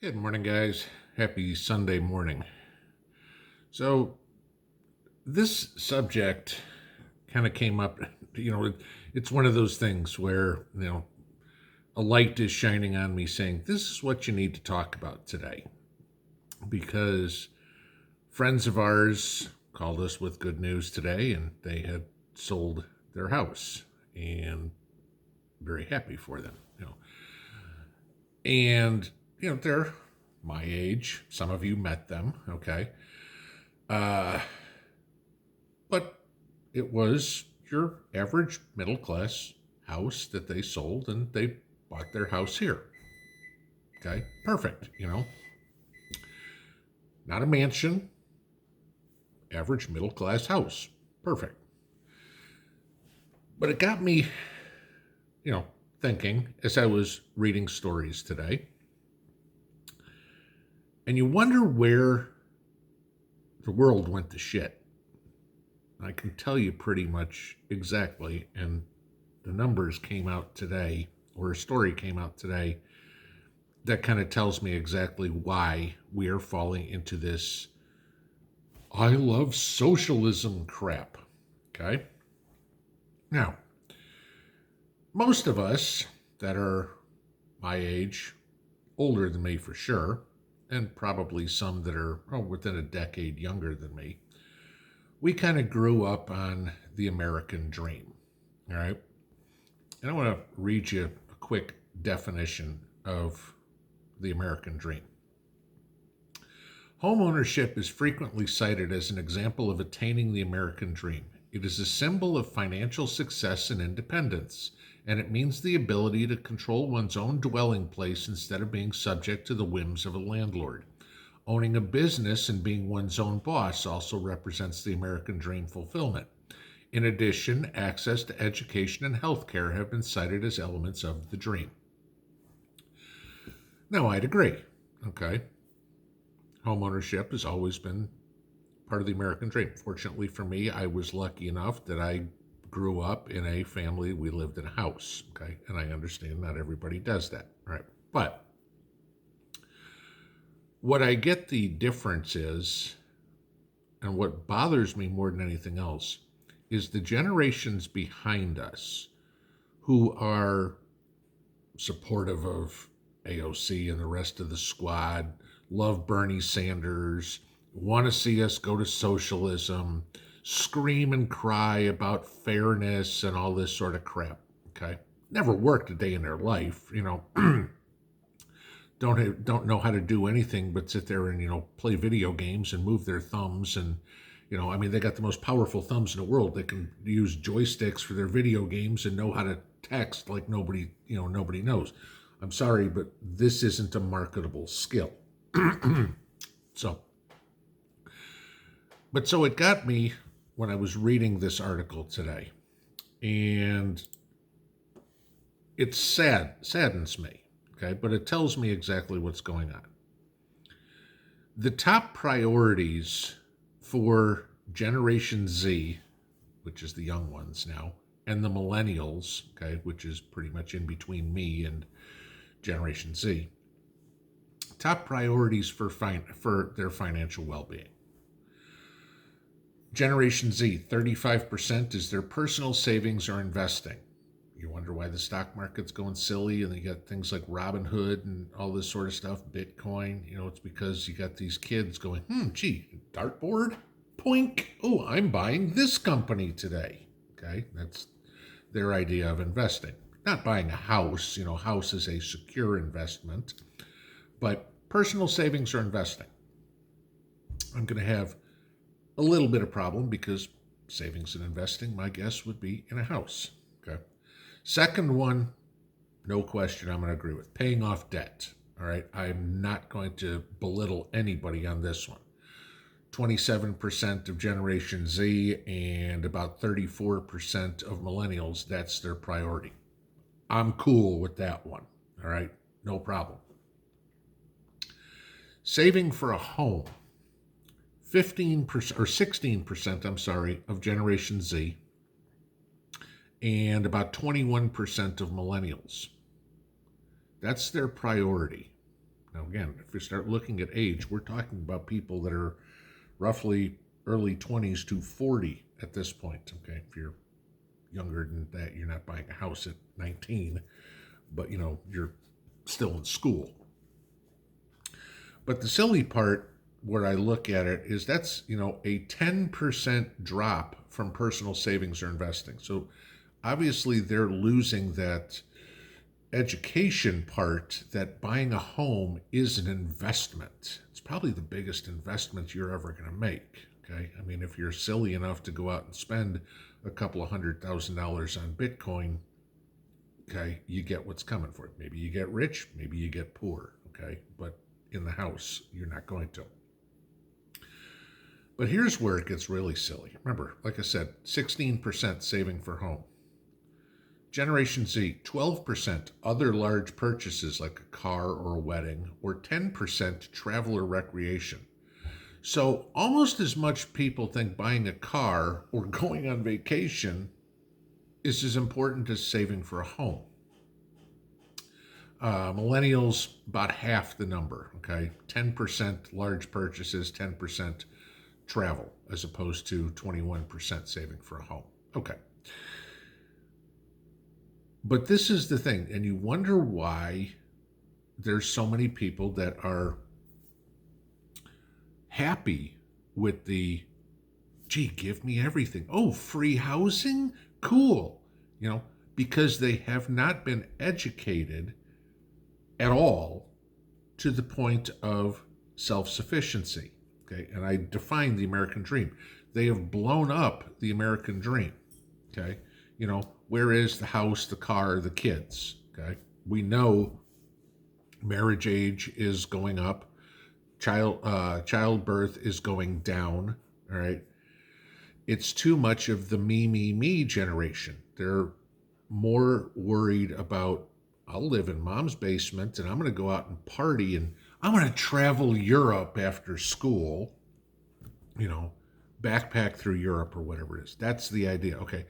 Good morning, guys. Happy Sunday morning. So, this subject kind of came up, it's one of those things where, a light is shining on me saying, this is what you need to talk about today. Because friends of ours called us with good news today, and they had sold their house, and very happy for them. And, they're my age. Some of you met them, okay? Uh, but it was your average middle class house that they sold, and they bought their house here. Okay, perfect. Not a mansion, average middle class house. Perfect. But it got me, thinking as I was reading stories today. And you wonder where the world went to shit. I can tell you pretty much exactly, and the numbers came out today, or a story came out today that kind of tells me exactly why we are falling into this I love socialism crap. Okay? Now, most of us that are my age, older than me for sure, and probably some that are within a decade younger than me, we kind of grew up on the American dream. All right? And I want to read you a quick definition of the American dream. Home ownership is frequently cited as an example of attaining the American dream. It is a symbol of financial success and independence, and it means the ability to control one's own dwelling place instead of being subject to the whims of a landlord. Owning a business and being one's own boss also represents the American dream fulfillment. In addition, access to education and healthcare have been cited as elements of the dream. Now, I'd agree. Okay. Homeownership has always been part of the American dream. Fortunately for me, I was lucky enough that I grew up in a family, we lived in a house. Okay. And I understand not everybody does that. Right. But what I get the difference is, and what bothers me more than anything else, is the generations behind us who are supportive of AOC and the rest of the squad, love Bernie Sanders, want to see us go to socialism, scream and cry about fairness and all this sort of crap. Okay, never worked a day in their life. Don't know how to do anything but sit there and play video games and move their thumbs. And they got the most powerful thumbs in the world. They can use joysticks for their video games and know how to text like nobody knows. I'm sorry, but this isn't a marketable skill. So it got me when I was reading this article today, and it saddens me. Okay, but it tells me exactly what's going on. The top priorities for Generation Z, which is the young ones now, and the millennials, okay, which is pretty much in between me and Generation Z, top priorities for their financial well-being. Generation Z, 35% is their personal savings or investing. You wonder why the stock market's going silly, and you got things like Robinhood and all this sort of stuff, Bitcoin. It's because you got these kids going, gee, dartboard? Poink. Oh, I'm buying this company today. Okay, that's their idea of investing. Not buying a house. House is a secure investment, but personal savings or investing. I'm going to have a little bit of problem because savings and investing, my guess would be in a house. Okay. Second one, no question, I'm going to agree with. Paying off debt. All right. I'm not going to belittle anybody on this one. 27% of Generation Z and about 34% of millennials, that's their priority. I'm cool with that one. All right. No problem. Saving for a home. 15% or 16%, of Generation Z and about 21% of millennials. That's their priority. Now, again, if you start looking at age, we're talking about people that are roughly early 20s to 40 at this point. Okay, if you're younger than that, you're not buying a house at 19, but you're still in school. But the silly part where I look at it is that's, a 10% drop from personal savings or investing. So obviously they're losing that education part, that buying a home is an investment. It's probably the biggest investment you're ever going to make. Okay. I mean, if you're silly enough to go out and spend a couple of $100,000 on Bitcoin, okay, you get what's coming for it. Maybe you get rich, maybe you get poor. Okay. But in the house, you're not going to. But here's where it gets really silly. Remember, like I said, 16% saving for home. Generation Z, 12% other large purchases like a car or a wedding, or 10% travel or recreation. So almost as much people think buying a car or going on vacation is as important as saving for a home. Millennials, about half the number, okay? 10% large purchases, 10% travel, as opposed to 21% saving for a home. Okay. But this is the thing, and you wonder why there's so many people that are happy with the, gee, give me everything. Oh, free housing? Cool. Because they have not been educated at all to the point of self-sufficiency. Okay, and I define the American dream. They have blown up the American dream. Okay, where is the house, the car, the kids? Okay, we know marriage age is going up, childbirth is going down. All right, it's too much of the me generation. They're more worried about, I'll live in mom's basement and I'm going to go out and party and I'm going to travel Europe after school, backpack through Europe or whatever it is. That's the idea. Okay.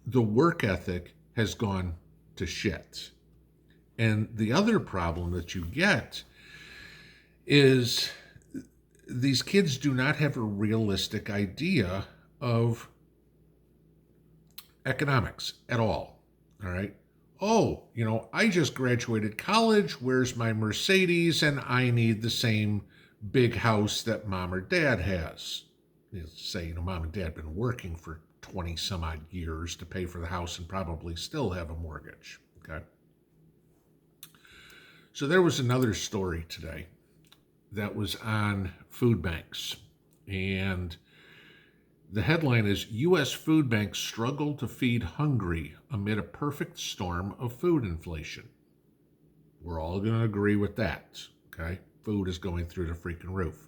The work ethic has gone to shit. And the other problem that you get is these kids do not have a realistic idea of economics at all. All right. Oh, I just graduated college. Where's my Mercedes? And I need the same big house that mom or dad has. Say, mom and dad have been working for 20 some odd years to pay for the house and probably still have a mortgage. Okay. So there was another story today that was on food banks. And the headline is, U.S. food banks struggle to feed hungry amid a perfect storm of food inflation. We're all going to agree with that, okay? Food is going through the freaking roof.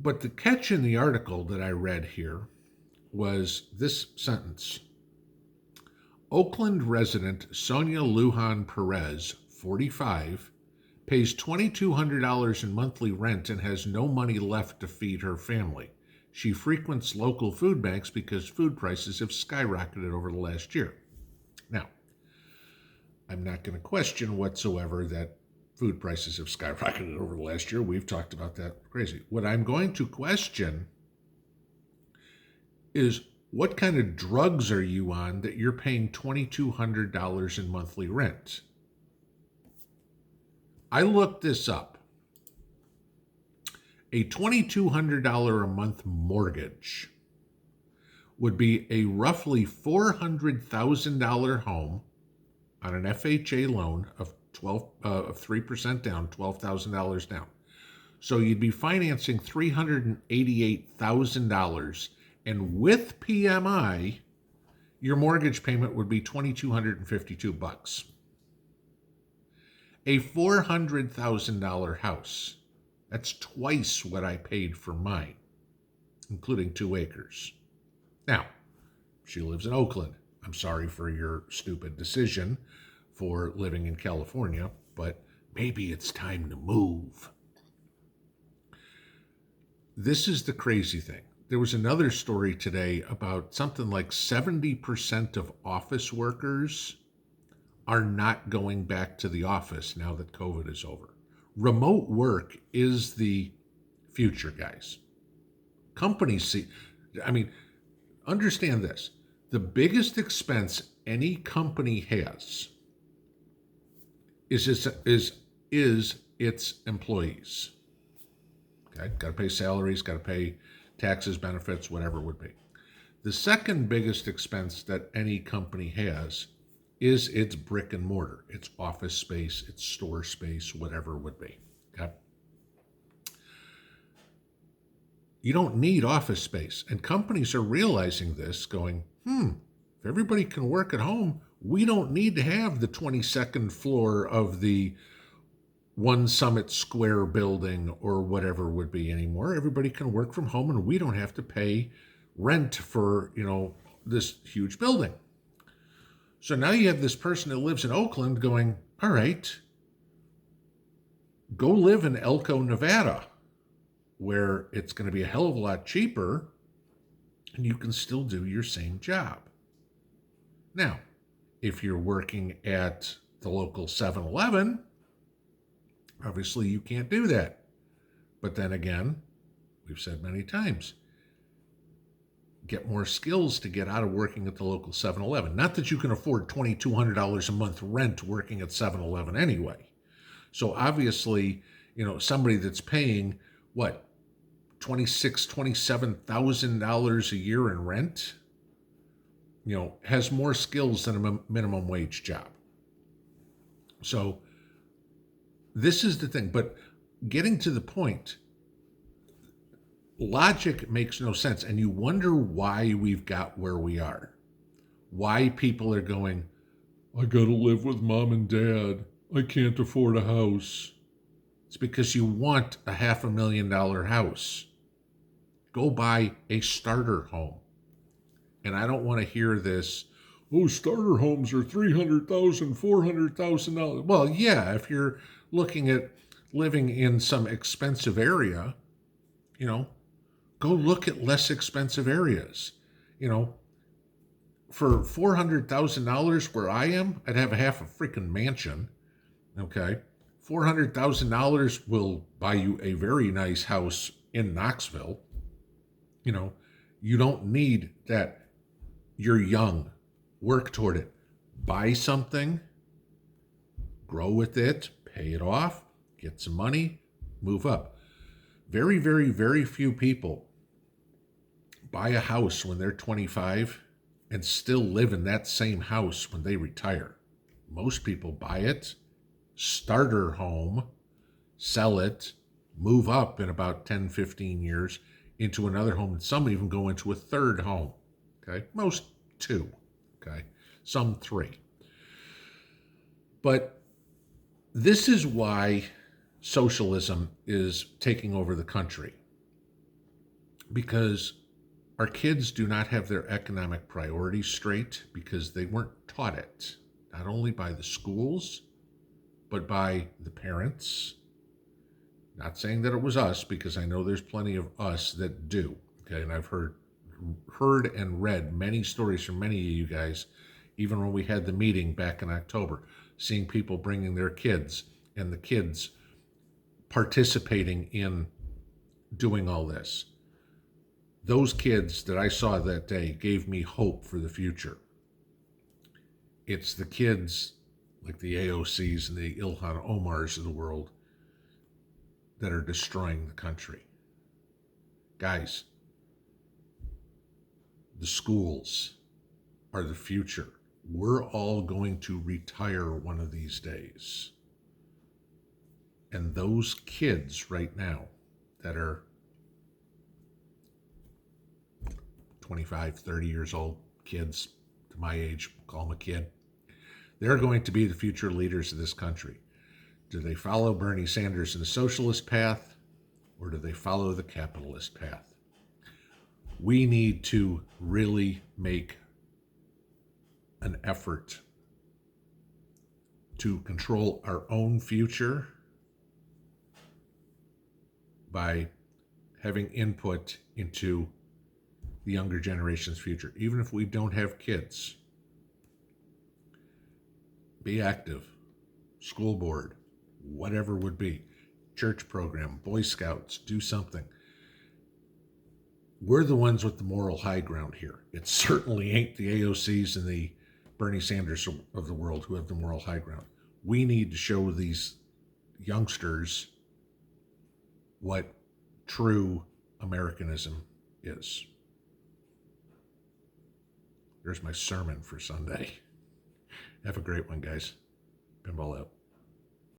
But the catch in the article that I read here was this sentence. Oakland resident Sonia Lujan Perez, 45, pays $2,200 in monthly rent and has no money left to feed her family. She frequents local food banks because food prices have skyrocketed over the last year. Now, I'm not going to question whatsoever that food prices have skyrocketed over the last year. We've talked about that crazy. What I'm going to question is, what kind of drugs are you on that you're paying $2,200 in monthly rent? I looked this up. A $2,200 a month mortgage would be a roughly $400,000 home on an FHA loan of 3% down, $12,000 down. So you'd be financing $388,000, and with PMI, your mortgage payment would be $2,252. A $400,000 house. That's twice what I paid for mine, including 2 acres. Now, she lives in Oakland. I'm sorry for your stupid decision for living in California, but maybe it's time to move. This is the crazy thing. There was another story today about something like 70% of office workers are not going back to the office now that COVID is over. Remote work is the future, guys. Companies see, I mean, understand this. The biggest expense any company has is its employees. Okay, got to pay salaries, got to pay taxes, benefits, whatever it would be. The second biggest expense that any company has is its brick and mortar, its office space, its store space, whatever it would be. Okay. You don't need office space. And companies are realizing this, going, if everybody can work at home, we don't need to have the 22nd floor of the One Summit Square building or whatever it would be anymore. Everybody can work from home and we don't have to pay rent for, this huge building. So now you have this person that lives in Oakland going, all right, go live in Elko, Nevada, where it's going to be a hell of a lot cheaper and you can still do your same job. Now, if you're working at the local 7-Eleven, obviously you can't do that. But then again, we've said many times, get more skills to get out of working at the local 7-Eleven. Not that you can afford $2,200 a month rent working at 7-Eleven anyway. So obviously, somebody that's paying, what, $26,000, $27,000 a year in rent, has more skills than a minimum wage job. So this is the thing. But getting to the point, logic makes no sense. And you wonder why we've got where we are. Why people are going, I got to live with mom and dad. I can't afford a house. It's because you want a $500,000 house. Go buy a starter home. And I don't want to hear this, starter homes are $300,000, $400,000. Well, yeah, if you're looking at living in some expensive area, go look at less expensive areas. For $400,000 where I am, I'd have a half a freaking mansion. Okay. $400,000 will buy you a very nice house in Knoxville. You don't need that. You're young. Work toward it. Buy something. Grow with it. Pay it off. Get some money. Move up. Very, very, very few people buy a house when they're 25 and still live in that same house when they retire. Most people buy it, starter home, sell it, move up in about 10, 15 years into another home, and some even go into a third home. Okay, most 2. Okay, some 3. But this is why socialism is taking over the country, because our kids do not have their economic priorities straight because they weren't taught it, not only by the schools, but by the parents. Not saying that it was us, because I know there's plenty of us that do. Okay, and I've heard and read many stories from many of you guys, even when we had the meeting back in October, seeing people bringing their kids and the kids participating in doing all this. Those kids that I saw that day gave me hope for the future. It's the kids like the AOCs and the Ilhan Omars of the world that are destroying the country. Guys, the schools are the future. We're all going to retire one of these days. And those kids right now that are 25, 30 years old, kids to my age, call them a kid, they're going to be the future leaders of this country. Do they follow Bernie Sanders in the socialist path, or do they follow the capitalist path? We need to really make an effort to control our own future by having input into the younger generation's future. Even if we don't have kids, Be active. School board, whatever would be. Church program, Boy Scouts, do something. We're the ones with the moral high ground here. It certainly ain't the AOCs and the Bernie Sanders of the world who have the moral high ground. We need to show these youngsters what true Americanism is. There's my sermon for Sunday. Have a great one, guys. Pinball out.